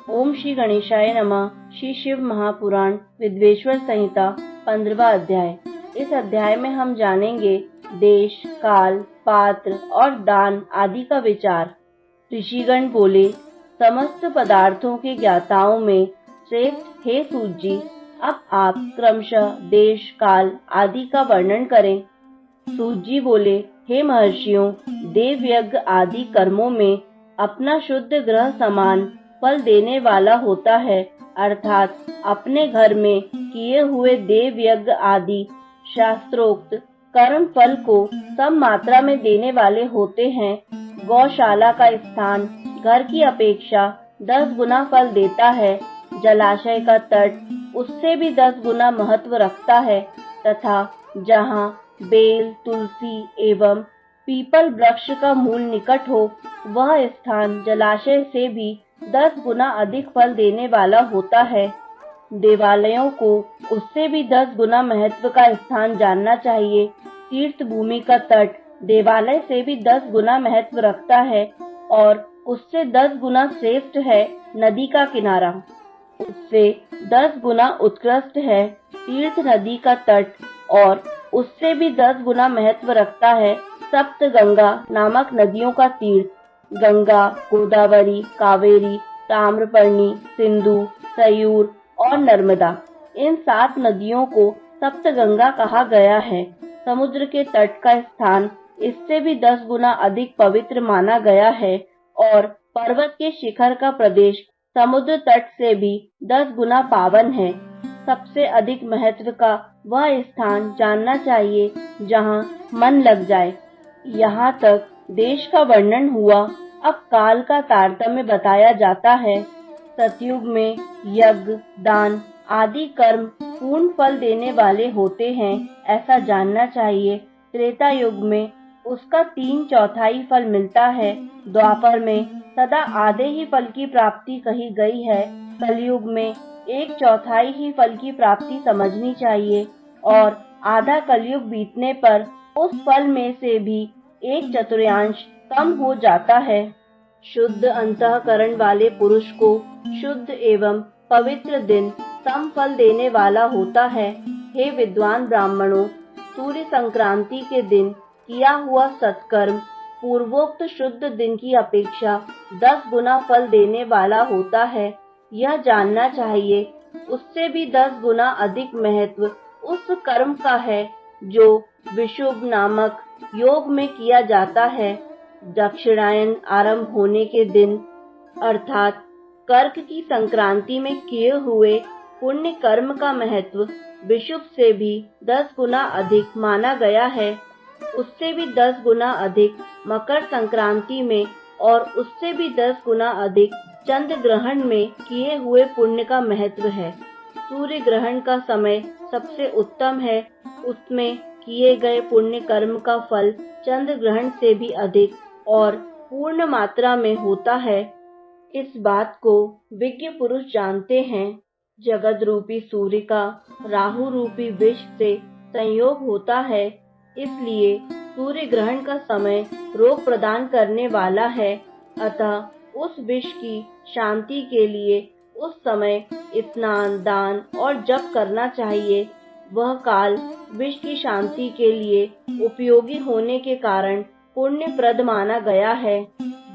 ओम श्री गणेशाय नमः। श्री शिव महापुराण विद्वेश्वर संहिता 15वां अध्याय। इस अध्याय में हम जानेंगे देश, काल, पात्र और दान आदि का विचार। ऋषिगण बोले, समस्त पदार्थों के ज्ञाताओं में श्रेष्ठ हे सूत जी, अब आप क्रमशः देश, काल आदि का वर्णन करें। सूत जी बोले, हे महर्षियों, देव यज्ञ आदि कर्मों में अपना शुद्ध ग्रह समान फल देने वाला होता है, अर्थात अपने घर में किए हुए देव यज्ञ आदि शास्त्रोक्त कर्म फल को सम मात्रा में देने वाले होते हैं। गौशाला का स्थान घर की अपेक्षा 10 गुना फल देता है। जलाशय का तट उससे भी 10 गुना महत्व रखता है तथा जहाँ बेल, तुलसी एवं पीपल वृक्ष का मूल निकट हो, वह स्थान जलाशय से भी 10 गुना अधिक फल देने वाला होता है। देवालयों को उससे भी 10 गुना महत्व का स्थान जानना चाहिए। तीर्थ भूमि का तट देवालय से भी 10 गुना महत्व रखता है और उससे 10 गुना श्रेष्ठ है नदी का किनारा। उससे 10 गुना उत्कृष्ट है तीर्थ नदी का तट और उससे भी 10 गुना महत्व रखता है सप्त गंगा नामक नदियों का तीर्थ। गंगा, गोदावरी, कावेरी, ताम्रपर्णी, सिंधु, सयूर और नर्मदा, इन 7 नदियों को सप्त गंगा कहा गया है। समुद्र के तट का स्थान इससे भी 10 गुना अधिक पवित्र माना गया है और पर्वत के शिखर का प्रदेश समुद्र तट से भी 10 गुना पावन है। सबसे अधिक महत्व का वह स्थान जानना चाहिए जहाँ मन लग जाए। यहाँ तक देश का वर्णन हुआ। अब काल का तारतम्य बताया जाता है। सतयुग में यज्ञ, दान आदि कर्म पूर्ण फल देने वाले होते हैं, ऐसा जानना चाहिए। त्रेता युग में उसका 3/4 फल मिलता है। द्वापर में सदा आधे ही फल की प्राप्ति कही गई है। कलयुग में 1/4 ही फल की प्राप्ति समझनी चाहिए और आधा कलयुग बीतने पर उस फल में से भी 1/4 कम हो जाता है। शुद्ध अंतःकरण वाले पुरुष को शुद्ध एवं पवित्र दिन सम फल देने वाला होता है। हे विद्वान ब्राह्मणों, सूर्य संक्रांति के दिन किया हुआ सत्कर्म पूर्वोक्त शुद्ध दिन की अपेक्षा 10 गुना फल देने वाला होता है, यह जानना चाहिए। उससे भी 10 गुना अधिक महत्व उस कर्म का है जो विशुभ नामक योग में किया जाता है। दक्षिणायन आरंभ होने के दिन अर्थात कर्क की संक्रांति में किए हुए पुण्य कर्म का महत्व विशुभ से भी 10 गुना अधिक माना गया है। उससे भी 10 गुना अधिक मकर संक्रांति में और उससे भी 10 गुना अधिक चंद्र ग्रहण में किए हुए पुण्य का महत्व है। सूर्य ग्रहण का समय सबसे उत्तम है। उसमें किए गए पुण्य कर्म का फल चंद्र ग्रहण से भी अधिक और पूर्ण मात्रा में होता है। इस बात को विज्ञ पुरुष जानते हैं। जगत रूपी सूर्य का राहु रूपी विष से संयोग होता है, इसलिए सूर्य ग्रहण का समय रोग प्रदान करने वाला है। अतः उस विष की शांति के लिए उस समय स्नान, दान और जप करना चाहिए। वह काल विष की शांति के लिए उपयोगी होने के कारण पुण्यप्रद माना गया है।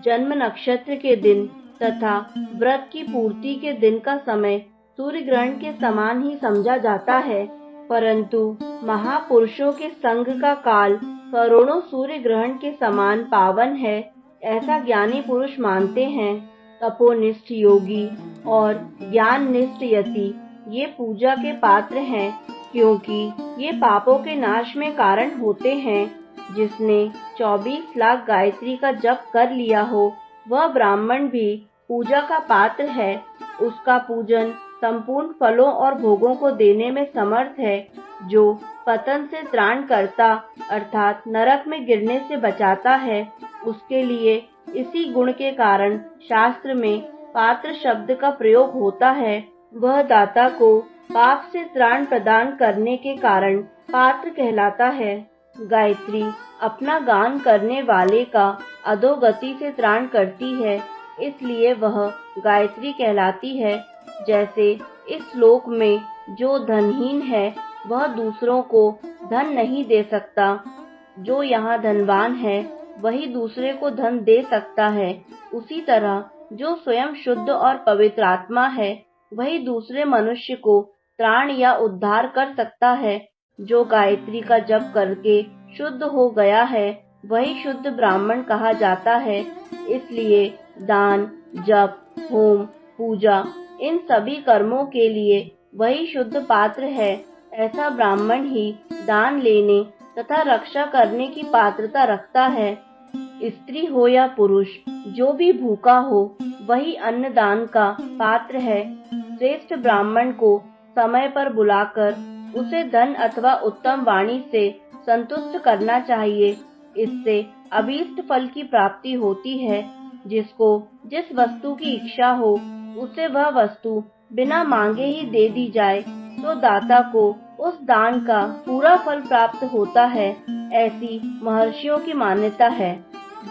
जन्म नक्षत्र के दिन तथा व्रत की पूर्ति के दिन का समय सूर्य ग्रहण के समान ही समझा जाता है, परंतु महापुरुषों के संग का काल करोड़ों सूर्य ग्रहण के समान पावन है, ऐसा ज्ञानी पुरुष मानते हैं। तपोनिष्ठ योगी और ज्ञाननिष्ठ यति ये पूजा के पात्र हैं, क्योंकि ये पापों के नाश में कारण होते हैं। जिसने 24 लाख गायत्री का जप कर लिया हो, वह ब्राह्मण भी पूजा का पात्र है। उसका पूजन संपूर्ण फलों और भोगों को देने में समर्थ है। जो पतन से त्राण करता अर्थात नरक में गिरने से बचाता है, उसके लिए इसी गुण के कारण शास्त्र में पात्र शब्द का प्रयोग होता है। वह दाता को पाप से त्राण प्रदान करने के कारण पात्र कहलाता है। गायत्री अपना गान करने वाले का अधोगति से त्राण करती है, इसलिए वह गायत्री कहलाती है। जैसे इस श्लोक में जो धनहीन है वह दूसरों को धन नहीं दे सकता, जो यहाँ धनवान है वही दूसरे को धन दे सकता है। उसी तरह जो स्वयं शुद्ध और पवित्र आत्मा है वही दूसरे मनुष्य को त्राण या उद्धार कर सकता है। जो गायत्री का जप करके शुद्ध हो गया है वही शुद्ध ब्राह्मण कहा जाता है। इसलिए दान, जप, होम, पूजा इन सभी कर्मों के लिए वही शुद्ध पात्र है। ऐसा ब्राह्मण ही दान लेने तथा रक्षा करने की पात्रता रखता है। स्त्री हो या पुरुष, जो भी भूखा हो वही अन्नदान का पात्र है। श्रेष्ठ ब्राह्मण को समय पर बुलाकर उसे धन अथवा उत्तम वाणी से संतुष्ट करना चाहिए। इससे अभीष्ट फल की प्राप्ति होती है। जिसको जिस वस्तु की इच्छा हो उसे वह वस्तु बिना मांगे ही दे दी जाए तो दाता को उस दान का पूरा फल प्राप्त होता है। ऐसी महर्षियों की मान्यता है।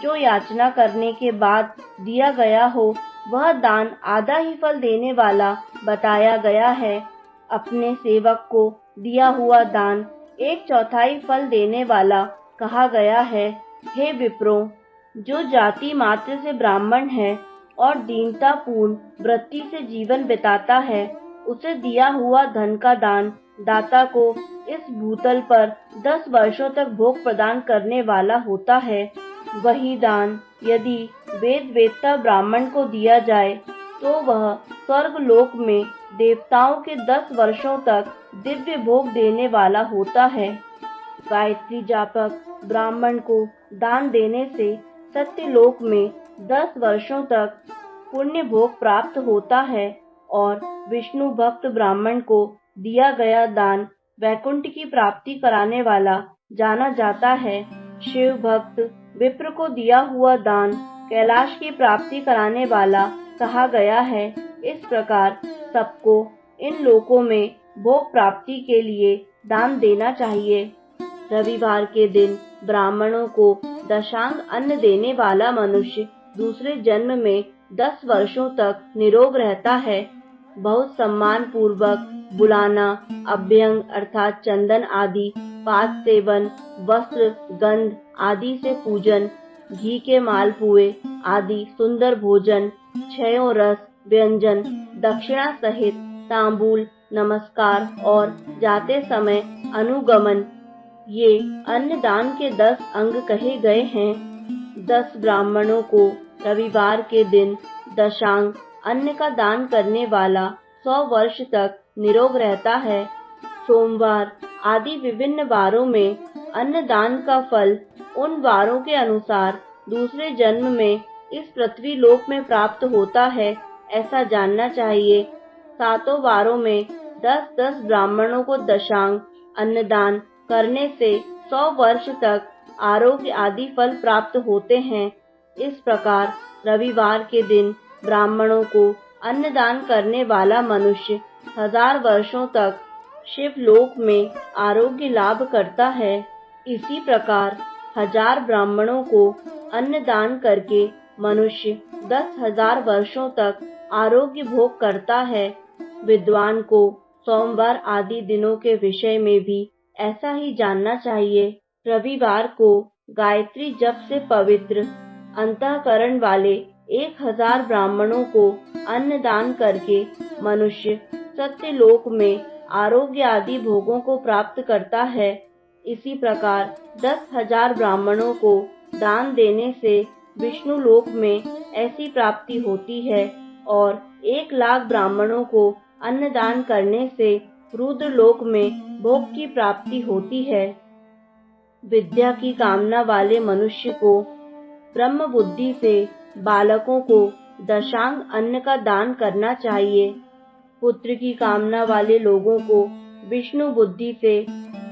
जो याचना करने के बाद दिया गया हो वह दान आधा ही फल देने वाला बताया गया है। अपने सेवक को दिया हुआ दान 1/4 फल देने वाला कहा गया है। हे विप्रो, जो जाति मात्र से ब्राह्मण है और दीनता पूर्ण वृत्ति से जीवन बिताता है, उसे दिया हुआ धन का दान दाता को इस भूतल पर 10 वर्षों तक भोग प्रदान करने वाला होता है। वही दान यदि वेद वेत्ता ब्राह्मण को दिया जाए तो वह स्वर्ग लोक में देवताओं के 10 वर्षों तक दिव्य भोग देने वाला होता है। गायत्री जापक ब्राह्मण को दान देने से सत्यलोक में 10 वर्षों तक पुण्य भोग प्राप्त होता है और विष्णु भक्त ब्राह्मण को दिया गया दान वैकुंठ की प्राप्ति कराने वाला जाना जाता है। शिव भक्त विप्र को दिया हुआ दान कैलाश की प्राप्ति कराने वाला कहा गया है। इस प्रकार सबको इन लोकों में भोग प्राप्ति के लिए दान देना चाहिए। रविवार के दिन ब्राह्मणों को दशांग अन्न देने वाला मनुष्य दूसरे जन्म में 10 वर्षों तक निरोग रहता है। बहुत सम्मान पूर्वक बुलाना, अभ्यंग अर्थात चंदन आदि, पाद सेवन, वस्त्र, गंध आदि से पूजन, घी के मालपुए आदि सुंदर भोजन, छयों रस व्यंजन, दक्षिणा सहित तांबूल, नमस्कार और जाते समय अनुगमन, ये अन्नदान के 10 अंग कहे गए हैं। 10 ब्राह्मणों को रविवार के दिन दशांग अन्न का दान करने वाला 100 वर्ष तक निरोग रहता है। सोमवार आदि विभिन्न वारों में अन्नदान का फल उन वारों के अनुसार दूसरे जन्म में इस पृथ्वी लोक में प्राप्त होता है, ऐसा जानना चाहिए। 7 वारों में 10-10 ब्राह्मणों को दशांग अन्नदान करने से 100 वर्ष तक आरोग्य आदि फल प्राप्त होते हैं। इस प्रकार रविवार के दिन ब्राह्मणों को अन्नदान करने वाला मनुष्य 1000 वर्षों तक शिवलोक में आरोग्य लाभ करता है। इसी प्रकार 1000 ब्राह्मणों को अन्नदान करके मनुष्य 10,000 वर्षों तक आरोग्य भोग करता है। विद्वान को सोमवार आदि दिनों के विषय में भी ऐसा ही जानना चाहिए। रविवार को गायत्री जप से पवित्र अंतःकरण वाले 1000 ब्राह्मणों को अन्नदान करके मनुष्य सत्यलोक में आरोग्य आदि भोगों को प्राप्त करता है। इसी प्रकार 10,000 ब्राह्मणों को दान देने से विष्णु लोक में ऐसी प्राप्ति होती है और 1 लाख ब्राह्मणों को अन्नदान करने से रुद्र लोक में भोग की प्राप्ति होती है। विद्या की कामना वाले मनुष्य को ब्रह्म बुद्धि से बालकों को दशांग अन्न का दान करना चाहिए। पुत्र की कामना वाले लोगों को विष्णु बुद्धि से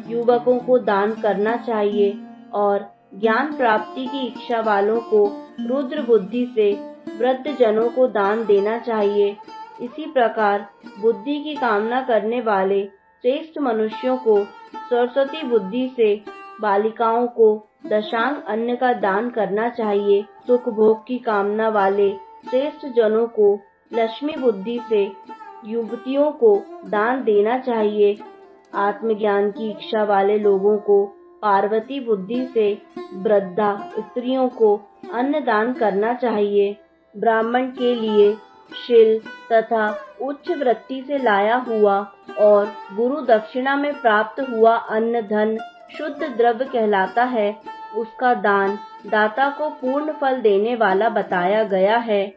युवकों को दान करना चाहिए और ज्ञान प्राप्ति की इच्छा वालों को रुद्र बुद्धि से वृद्ध जनों को दान देना चाहिए। इसी प्रकार बुद्धि की कामना करने वाले श्रेष्ठ मनुष्यों को सरस्वती बुद्धि से बालिकाओं को दशांग अन्न का दान करना चाहिए। सुख भोग की कामना वाले श्रेष्ठ जनों को लक्ष्मी बुद्धि से युवतियों को दान देना चाहिए। आत्मज्ञान की इच्छा वाले लोगों को पार्वती बुद्धि से वृद्धा स्त्रियों को अन्न दान करना चाहिए। ब्राह्मण के लिए शील तथा उच्च वृत्ति से लाया हुआ और गुरु दक्षिणा में प्राप्त हुआ अन्न धन शुद्ध द्रव्य कहलाता है। उसका दान दाता को पूर्ण फल देने वाला बताया गया है।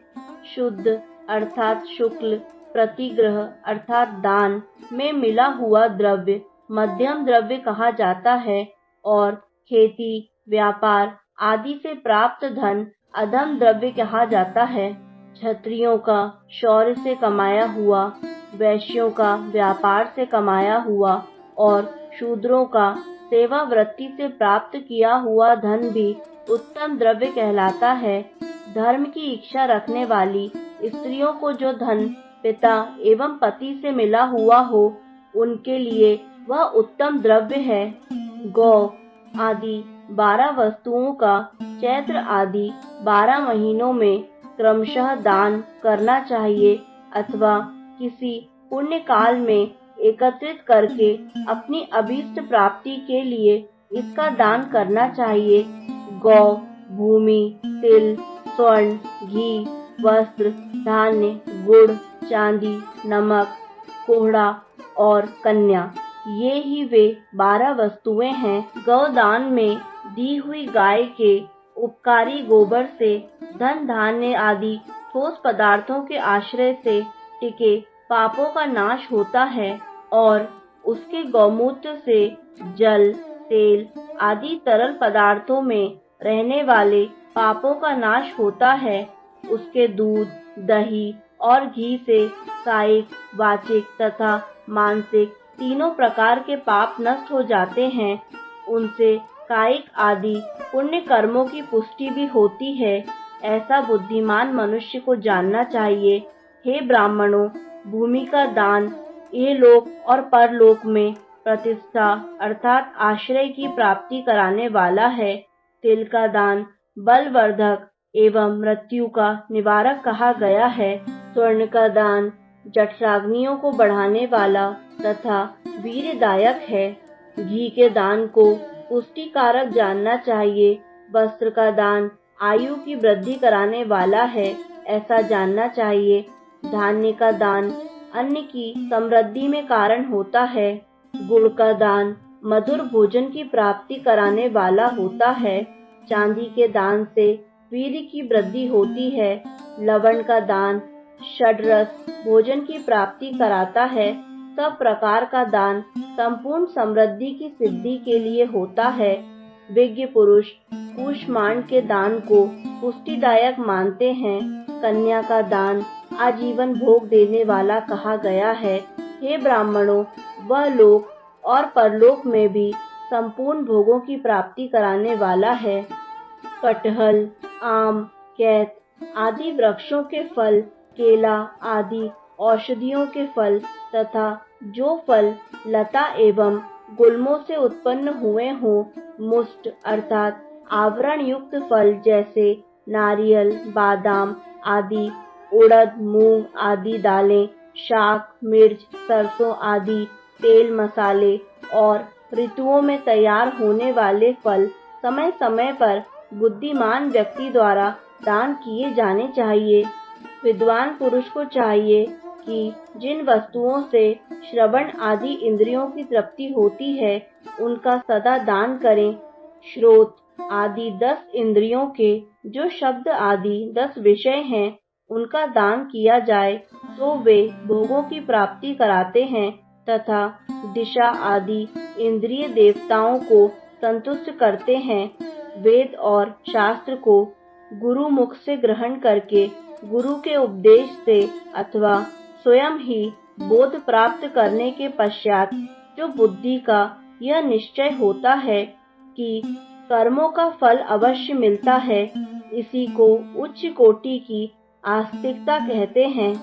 शुद्ध अर्थात शुक्ल, प्रतिग्रह अर्थात दान में मिला हुआ द्रव्य मध्यम द्रव्य कहा जाता है और खेती, व्यापार आदि से प्राप्त धन अधम द्रव्य कहा जाता है। क्षत्रियों का शौर्य से कमाया हुआ, वैश्यों का व्यापार से कमाया हुआ और शूद्रों का सेवा वृत्ति से प्राप्त किया हुआ धन भी उत्तम द्रव्य कहलाता है। धर्म की इच्छा रखने वाली स्त्रियों को जो धन पिता एवं पति से मिला हुआ हो, उनके लिए वह उत्तम द्रव्य है। गौ आदि 12 वस्तुओं का चैत्र आदि 12 महीनों में क्रमशः दान करना चाहिए अथवा किसी पुण्य काल में एकत्रित करके अपनी अभीष्ट प्राप्ति के लिए इसका दान करना चाहिए। गौ, भूमि, तिल, स्वर्ण, घी, वस्त्र, धान्य, गुड़, चांदी, नमक, कोहड़ा और कन्या, ये ही वे 12 वस्तुएं हैं। गौदान में दी हुई गाय के उपकारी गोबर से धन धान्य आदि ठोस पदार्थों के आश्रय से टिके पापों का नाश होता है और उसके गौमूत्र से जल, तेल आदि तरल पदार्थों में रहने वाले पापों का नाश होता है। उसके दूध, दही और घी से कायिक, वाचिक तथा मानसिक तीनों प्रकार के पाप नष्ट हो जाते हैं। उनसे कायिक आदि पुण्य कर्मों की पुष्टि भी होती है। ऐसा बुद्धिमान मनुष्य को जानना चाहिए। हे ब्राह्मणों, भूमि का दान इहलोक और परलोक में प्रतिष्ठा अर्थात आश्रय की प्राप्ति कराने वाला है। तिल का दान बलवर्धक एवं मृत्यु का निवारक कहा गया है। स्वर्ण का दान जठराग्नियों को बढ़ाने वाला तथा वीर्यदायक है। घी के दान को पुष्टिकारक जानना चाहिए। वस्त्र का दान आयु की वृद्धि कराने वाला है, ऐसा जानना चाहिए। धान्य का दान अन्न की समृद्धि में कारण होता है। गुड़ का दान मधुर भोजन की प्राप्ति कराने वाला होता है। चांदी के दान से वीर्य की वृद्धि होती है। लवण का दान षड्रस भोजन की प्राप्ति कराता है। सब प्रकार का दान संपूर्ण समृद्धि की सिद्धि के लिए होता है। विज्ञ पुरुष कूष्मांड के दान को पुष्टिदायक मानते हैं। कन्या का दान आजीवन भोग देने वाला कहा गया है। हे ब्राह्मणों, वह लोक और परलोक में भी संपूर्ण भोगों की प्राप्ति कराने वाला है। कटहल, आम, कैत आदि वृक्षों के फल, केला आदि औषधियों के फल तथा जो फल लता एवं गुल्मों से उत्पन्न हुए हों, मुष्ट अर्थात आवरण युक्त फल जैसे नारियल, बादाम आदि, उड़द, मूंग आदि दालें, शाक, मिर्च, सरसों आदि, तेल, मसाले और ऋतुओं में तैयार होने वाले फल समय समय पर बुद्धिमान व्यक्ति द्वारा दान किए जाने चाहिए। विद्वान पुरुष को चाहिए कि जिन वस्तुओं से श्रवण आदि इंद्रियों की तृप्ति होती है, उनका सदा दान करें। श्रोत आदि 10 इंद्रियों के जो शब्द आदि 10 विषय हैं, उनका दान किया जाए तो वे भोगों की प्राप्ति कराते हैं तथा दिशा आदि इंद्रिय देवताओं को संतुष्ट करते हैं। वेद और शास्त्र को गुरु मुख से ग्रहण करके गुरु के उपदेश से अथवा स्वयं ही बोध प्राप्त करने के पश्चात जो बुद्धि का यह निश्चय होता है कि कर्मों का फल अवश्य मिलता है, इसी को उच्च कोटि की आस्तिकता कहते हैं।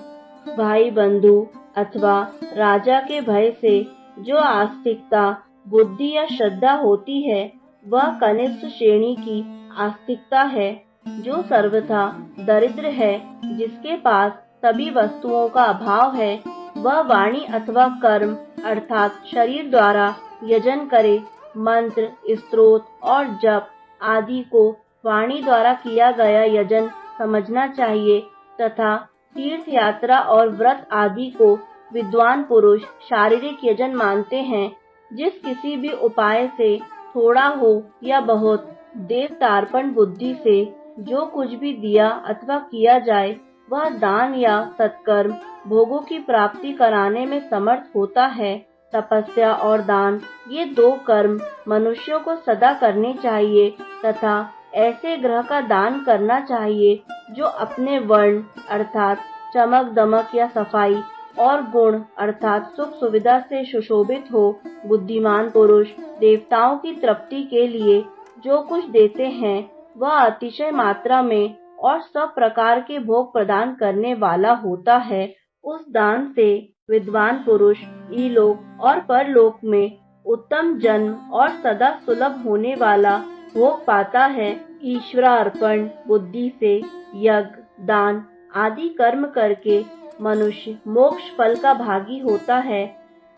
भाई बंधु अथवा राजा के भय से जो आस्तिकता, बुद्धि या श्रद्धा होती है, वह कनिष्ठ श्रेणी की आस्तिकता है। जो सर्वथा दरिद्र है, जिसके पास सभी वस्तुओं का अभाव है, वह वाणी अथवा कर्म अर्थात शरीर द्वारा यजन करे। मंत्र, स्तोत्र और जप आदि को वाणी द्वारा किया गया यजन समझना चाहिए तथा तीर्थ यात्रा और व्रत आदि को विद्वान पुरुष शारीरिक यजन मानते हैं। जिस किसी भी उपाय से थोड़ा हो या बहुत देवतार्पण बुद्धि से जो कुछ भी दिया अथवा किया जाए वह दान या सत्कर्म भोगों की प्राप्ति कराने में समर्थ होता है। तपस्या और दान ये दो कर्म मनुष्यों को सदा करने चाहिए तथा ऐसे ग्रह का दान करना चाहिए जो अपने वर्ण अर्थात चमक दमक या सफाई और गुण अर्थात सुख सुविधा से सुशोभित हो। बुद्धिमान पुरुष देवताओं की तृप्ति के लिए जो कुछ देते हैं वह अतिशय मात्रा में और सब प्रकार के भोग प्रदान करने वाला होता है। उस दान से विद्वान पुरुष इलोक और परलोक में उत्तम जन्म और सदा सुलभ होने वाला भोग पाता है। ईश्वरार्पण बुद्धि से यज्ञ, दान आदि कर्म करके मनुष्य मोक्ष फल का भागी होता है।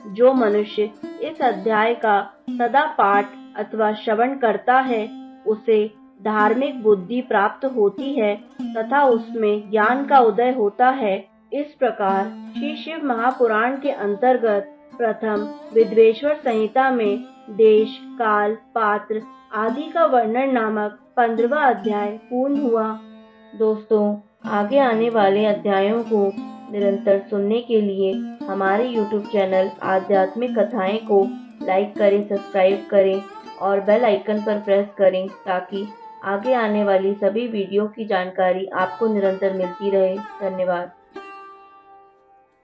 जो मनुष्य इस अध्याय का सदा पाठ अथवा श्रवण करता है उसे धार्मिक बुद्धि प्राप्त होती है तथा उसमें ज्ञान का उदय होता है। इस प्रकार श्री शिव महापुराण के अंतर्गत प्रथम विद्वेश्वर संहिता में देश, काल, पात्र आदि का वर्णन नामक 15वां अध्याय पूर्ण हुआ। दोस्तों, आगे आने वाले अध्यायों को निरंतर सुनने के लिए हमारे YouTube चैनल आध्यात्मिक कथाएं को लाइक करें, सब्सक्राइब करें और बेल आइकन पर प्रेस करें ताकि आगे आने वाली सभी वीडियो की जानकारी आपको निरंतर मिलती रहे। धन्यवाद।